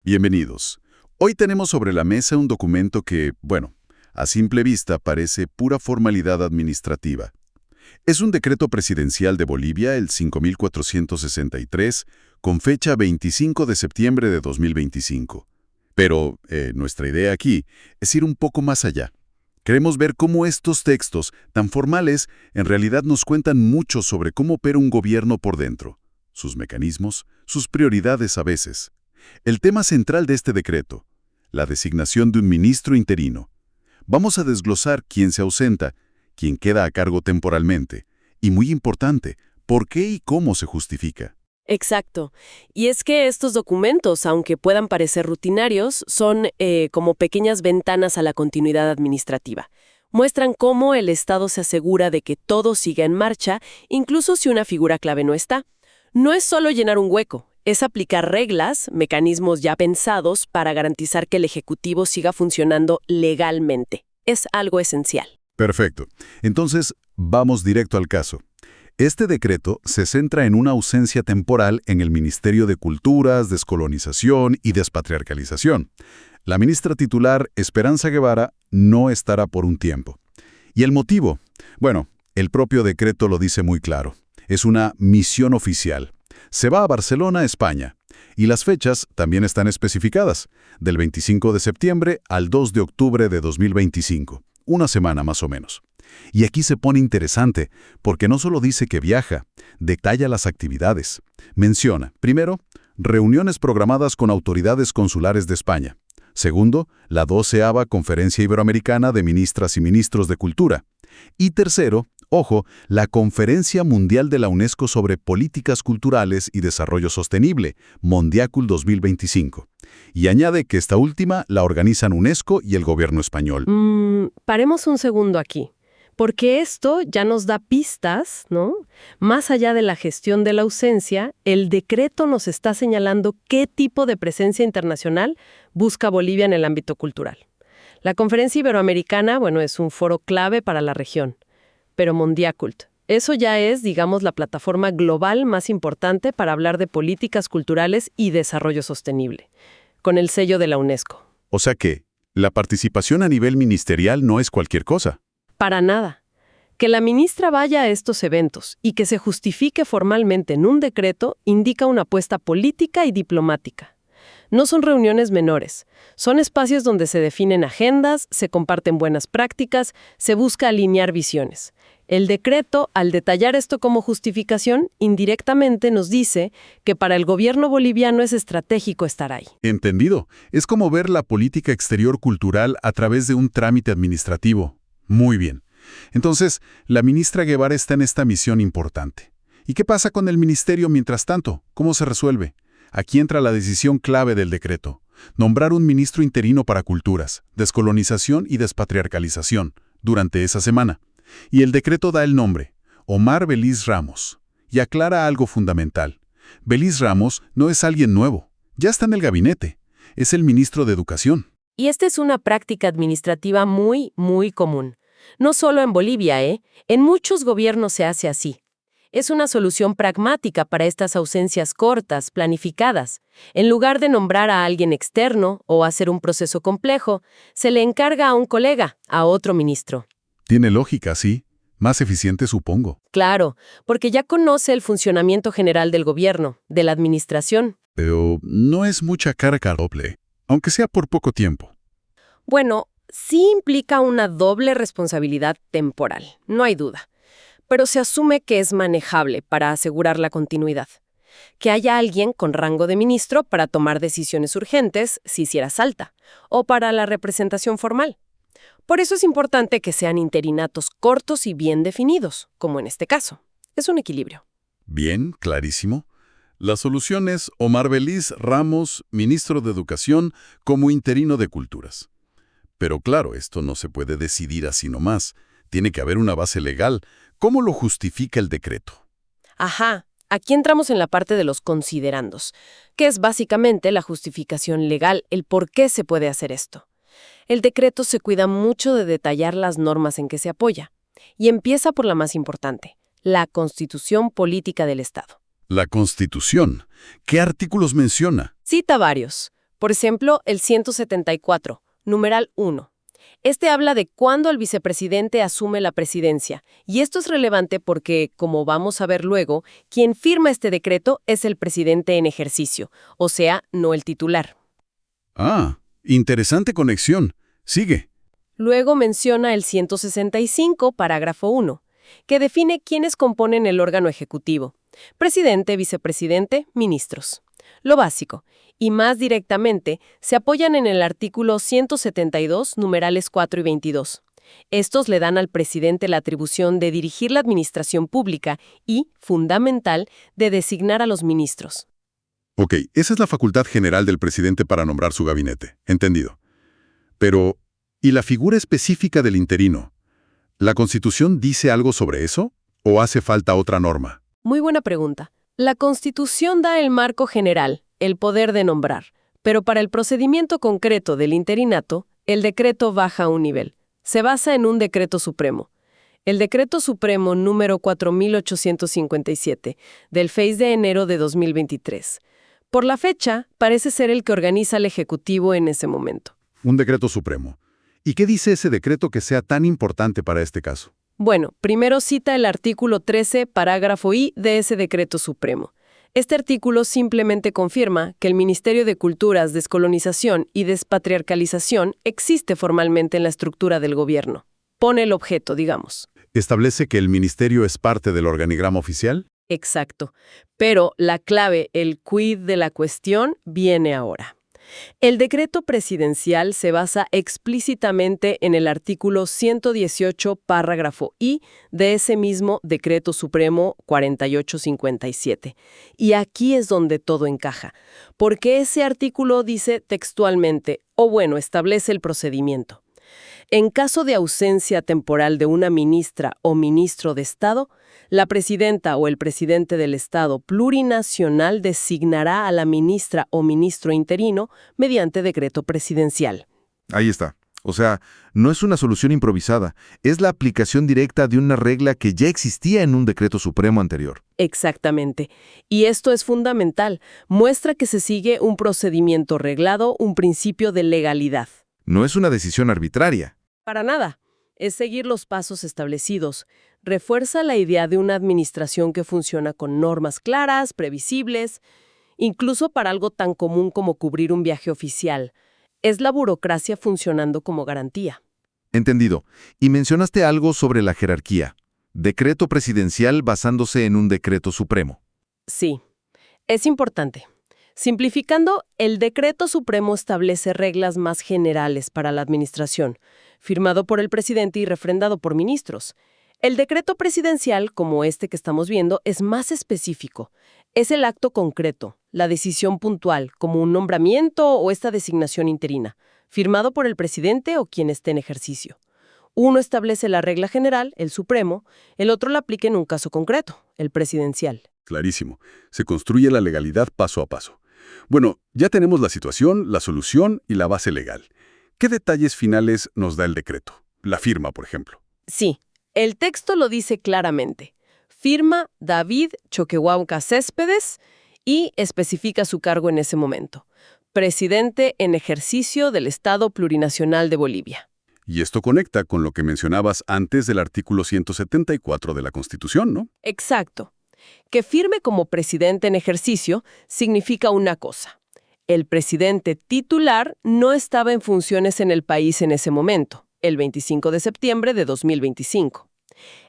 Bienvenidos. Hoy tenemos sobre la mesa un documento que, bueno, a simple vista parece pura formalidad administrativa. Es un decreto presidencial de Bolivia, el 5463, con fecha 25 de septiembre de 2025. Pero nuestra idea aquí es ir un poco más allá. Queremos ver cómo estos textos, tan formales, en realidad nos cuentan mucho sobre cómo opera un gobierno por dentro, sus mecanismos, sus prioridades a veces. El tema central de este decreto, la designación de un ministro interino. Vamos a desglosar quién se ausenta, quién queda a cargo temporalmente, y muy importante, por qué y cómo se justifica. Exacto. Y es que estos documentos, aunque puedan parecer rutinarios, son como pequeñas ventanas a la continuidad administrativa. Muestran cómo el Estado se asegura de que todo siga en marcha, incluso si una figura clave no está. No es solo llenar un hueco, es aplicar reglas, mecanismos ya pensados para garantizar que el Ejecutivo siga funcionando legalmente. Es algo esencial. Perfecto. Entonces, vamos directo al caso. Este decreto se centra en una ausencia temporal en el Ministerio de Culturas, Descolonización y Despatriarcalización. La ministra titular, Esperanza Guevara, no estará por un tiempo. ¿Y el motivo? Bueno, el propio decreto lo dice muy claro. Es una misión oficial. Se va a Barcelona, España. Y las fechas también están especificadas, del 25 de septiembre al 2 de octubre de 2025. Una semana más o menos. Y aquí se pone interesante, porque no solo dice que viaja, detalla las actividades. Menciona, primero, reuniones programadas con autoridades consulares de España. Segundo, la 12ª Conferencia Iberoamericana de Ministras y Ministros de Cultura. Y tercero, ojo, la Conferencia Mundial de la UNESCO sobre Políticas Culturales y Desarrollo Sostenible, Mondiacul 2025. Y añade que esta última la organizan UNESCO y el gobierno español. Paremos un segundo aquí, porque esto ya nos da pistas, ¿no? Más allá de la gestión de la ausencia, el decreto nos está señalando qué tipo de presencia internacional busca Bolivia en el ámbito cultural. La Conferencia Iberoamericana, bueno, es un foro clave para la región. Pero Mondiacult, eso ya es, digamos, la plataforma global más importante para hablar de políticas culturales y desarrollo sostenible, con el sello de la UNESCO. O sea que, la participación a nivel ministerial no es cualquier cosa. Para nada. Que la ministra vaya a estos eventos y que se justifique formalmente en un decreto indica una apuesta política y diplomática. No son reuniones menores, son espacios donde se definen agendas, se comparten buenas prácticas, se busca alinear visiones. El decreto, al detallar esto como justificación, indirectamente nos dice que para el gobierno boliviano es estratégico estar ahí. Entendido. Es como ver la política exterior cultural a través de un trámite administrativo. Muy bien. Entonces, la ministra Guevara está en esta misión importante. ¿Y qué pasa con el ministerio mientras tanto? ¿Cómo se resuelve? Aquí entra la decisión clave del decreto. Nombrar un ministro interino para culturas, descolonización y despatriarcalización, durante esa semana. Y el decreto da el nombre, Omar Beliz Ramos, y aclara algo fundamental. Beliz Ramos no es alguien nuevo, ya está en el gabinete, es el ministro de Educación. Y esta es una práctica administrativa muy, muy común. No solo en Bolivia, En muchos gobiernos se hace así. Es una solución pragmática para estas ausencias cortas, planificadas. En lugar de nombrar a alguien externo o hacer un proceso complejo, se le encarga a un colega, a otro ministro. Tiene lógica, sí. Más eficiente, supongo. Claro, porque ya conoce el funcionamiento general del gobierno, de la administración. Pero no es mucha carga doble, aunque sea por poco tiempo. Bueno, sí implica una doble responsabilidad temporal, no hay duda. Pero se asume que es manejable para asegurar la continuidad. Que haya alguien con rango de ministro para tomar decisiones urgentes si hiciera falta, o para la representación formal. Por eso es importante que sean interinatos cortos y bien definidos, como en este caso. Es un equilibrio. Bien, clarísimo. La solución es Omar Beliz Ramos, ministro de Educación, como interino de Culturas. Pero claro, esto no se puede decidir así nomás. Tiene que haber una base legal. ¿Cómo lo justifica el decreto? Ajá, aquí entramos en la parte de los considerandos, que es básicamente la justificación legal, el por qué se puede hacer esto. El decreto se cuida mucho de detallar las normas en que se apoya, y empieza por la más importante, la Constitución Política del Estado. La Constitución. ¿Qué artículos menciona? Cita varios. Por ejemplo, el 174, numeral 1. Este habla de cuándo el vicepresidente asume la presidencia, y esto es relevante porque, como vamos a ver luego, quien firma este decreto es el presidente en ejercicio, o sea, no el titular. Ah, interesante conexión. Sigue. Luego menciona el 165, parágrafo 1, que define quiénes componen el órgano ejecutivo: presidente, vicepresidente, ministros. Lo básico, y más directamente, se apoyan en el artículo 172, numerales 4 y 22. Estos le dan al presidente la atribución de dirigir la administración pública y, fundamental, de designar a los ministros. Ok, esa es la facultad general del presidente para nombrar su gabinete. Entendido. Pero, ¿y la figura específica del interino? ¿La Constitución dice algo sobre eso? ¿O hace falta otra norma? Muy buena pregunta. La Constitución da el marco general, el poder de nombrar, pero para el procedimiento concreto del interinato, el decreto baja un nivel. Se basa en un decreto supremo. El Decreto Supremo número 4857, del 6 de enero de 2023. Por la fecha, parece ser el que organiza al Ejecutivo en ese momento. Un decreto supremo. ¿Y qué dice ese decreto que sea tan importante para este caso? Bueno, primero cita el artículo 13, parágrafo I de ese decreto supremo. Este artículo simplemente confirma que el Ministerio de Culturas, Descolonización y Despatriarcalización existe formalmente en la estructura del gobierno. Pone el objeto, digamos. ¿Establece que el ministerio es parte del organigrama oficial? Exacto. Pero la clave, el quid de la cuestión, viene ahora. El decreto presidencial se basa explícitamente en el artículo 118, párrafo I de ese mismo Decreto Supremo 4857. Y aquí es donde todo encaja, porque ese artículo dice textualmente, establece el procedimiento. En caso de ausencia temporal de una ministra o ministro de Estado, la presidenta o el presidente del Estado plurinacional designará a la ministra o ministro interino mediante decreto presidencial. Ahí está. O sea, no es una solución improvisada, es la aplicación directa de una regla que ya existía en un decreto supremo anterior. Exactamente. Y esto es fundamental. Muestra que se sigue un procedimiento reglado, un principio de legalidad. No es una decisión arbitraria. Para nada. Es seguir los pasos establecidos. Refuerza la idea de una administración que funciona con normas claras, previsibles, incluso para algo tan común como cubrir un viaje oficial. Es la burocracia funcionando como garantía. Entendido. Y mencionaste algo sobre la jerarquía. Decreto presidencial basándose en un decreto supremo. Sí, es importante. Simplificando, el Decreto Supremo establece reglas más generales para la administración, firmado por el presidente y refrendado por ministros. El decreto presidencial, como este que estamos viendo, es más específico. Es el acto concreto, la decisión puntual, como un nombramiento o esta designación interina, firmado por el presidente o quien esté en ejercicio. Uno establece la regla general, el supremo, el otro la aplica en un caso concreto, el presidencial. Clarísimo. Se construye la legalidad paso a paso. Bueno, ya tenemos la situación, la solución y la base legal. ¿Qué detalles finales nos da el decreto? La firma, por ejemplo. Sí, el texto lo dice claramente. Firma David Choquehuanca Céspedes y especifica su cargo en ese momento. Presidente en ejercicio del Estado Plurinacional de Bolivia. Y esto conecta con lo que mencionabas antes del artículo 174 de la Constitución, ¿no? Exacto. Que firme como presidente en ejercicio significa una cosa. El presidente titular no estaba en funciones en el país en ese momento, el 25 de septiembre de 2025.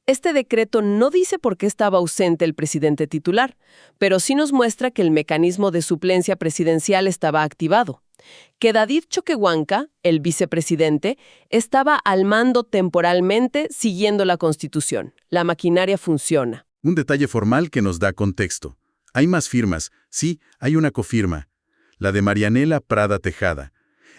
Este decreto no dice por qué estaba ausente el presidente titular, pero sí nos muestra que el mecanismo de suplencia presidencial estaba activado. Que David Choquehuanca, el vicepresidente, estaba al mando temporalmente siguiendo la Constitución. La maquinaria funciona. Un detalle formal que nos da contexto. Hay más firmas. Sí, hay una cofirma. La de Marianela Prada Tejada.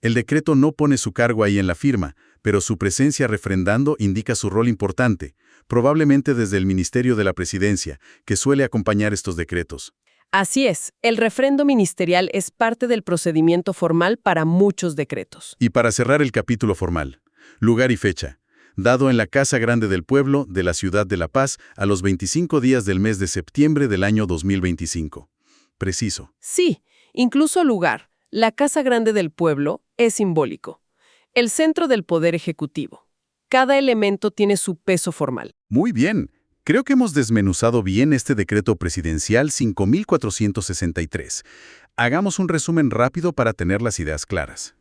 El decreto no pone su cargo ahí en la firma, pero su presencia refrendando indica su rol importante, probablemente desde el Ministerio de la Presidencia, que suele acompañar estos decretos. Así es, el refrendo ministerial es parte del procedimiento formal para muchos decretos. Y para cerrar el capítulo formal, lugar y fecha. Dado en la Casa Grande del Pueblo de la Ciudad de La Paz a los 25 días del mes de septiembre del año 2025. Preciso. Sí, incluso lugar. La Casa Grande del Pueblo es simbólico. El centro del poder ejecutivo. Cada elemento tiene su peso formal. Muy bien. Creo que hemos desmenuzado bien este decreto presidencial 5463. Hagamos un resumen rápido para tener las ideas claras.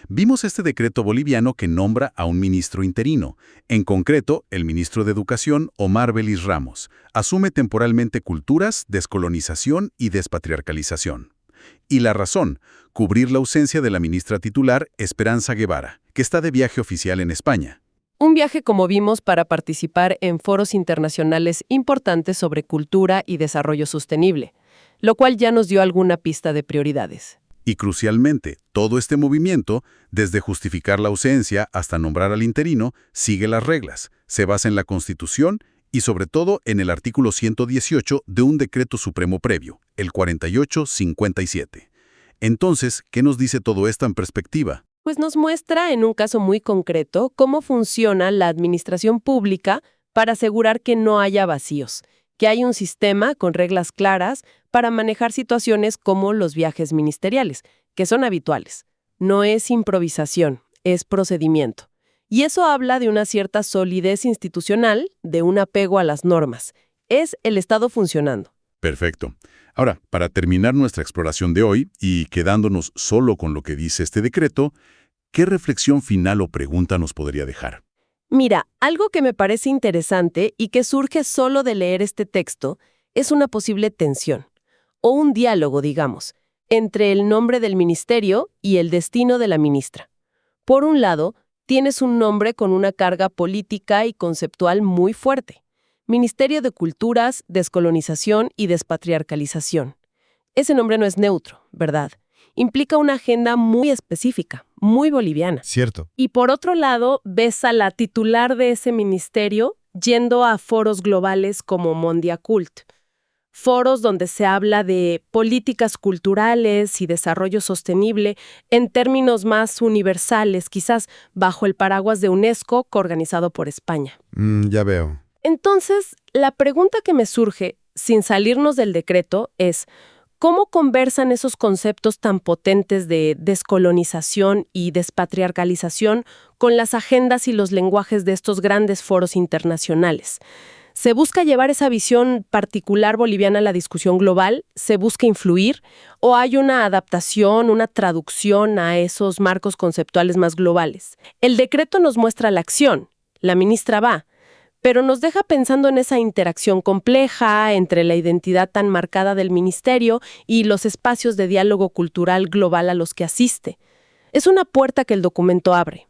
Vimos este decreto boliviano que nombra a un ministro interino. En concreto, el ministro de Educación, Omar Belis Ramos, asume temporalmente culturas, descolonización y despatriarcalización. Y la razón, cubrir la ausencia de la ministra titular, Esperanza Guevara, que está de viaje oficial en España. Un viaje, como vimos, para participar en foros internacionales importantes sobre cultura y desarrollo sostenible, lo cual ya nos dio alguna pista de prioridades. Y crucialmente, todo este movimiento, desde justificar la ausencia hasta nombrar al interino, sigue las reglas, se basa en la Constitución y sobre todo en el artículo 118 de un decreto supremo previo, el 4857. Entonces, ¿qué nos dice todo esto en perspectiva? Pues nos muestra en un caso muy concreto cómo funciona la administración pública para asegurar que no haya vacíos, que hay un sistema con reglas claras para manejar situaciones como los viajes ministeriales, que son habituales. No es improvisación, es procedimiento. Y eso habla de una cierta solidez institucional, de un apego a las normas. Es el Estado funcionando. Perfecto. Ahora, para terminar nuestra exploración de hoy y quedándonos solo con lo que dice este decreto, ¿qué reflexión final o pregunta nos podría dejar? Mira, algo que me parece interesante y que surge solo de leer este texto es una posible tensión, o un diálogo, digamos, entre el nombre del ministerio y el destino de la ministra. Por un lado, tienes un nombre con una carga política y conceptual muy fuerte. Ministerio de Culturas, Descolonización y Despatriarcalización. Ese nombre no es neutro, ¿verdad? Implica una agenda muy específica, muy boliviana. Cierto. Y por otro lado, ves a la titular de ese ministerio yendo a foros globales como Mondiacult. Foros donde se habla de políticas culturales y desarrollo sostenible en términos más universales, quizás bajo el paraguas de UNESCO, coorganizado por España. Ya veo. Entonces, la pregunta que me surge, sin salirnos del decreto, es ¿cómo conversan esos conceptos tan potentes de descolonización y despatriarcalización con las agendas y los lenguajes de estos grandes foros internacionales? ¿Se busca llevar esa visión particular boliviana a la discusión global? ¿Se busca influir? ¿O hay una adaptación, una traducción a esos marcos conceptuales más globales? El decreto nos muestra la acción. La ministra va. Pero nos deja pensando en esa interacción compleja entre la identidad tan marcada del ministerio y los espacios de diálogo cultural global a los que asiste. Es una puerta que el documento abre.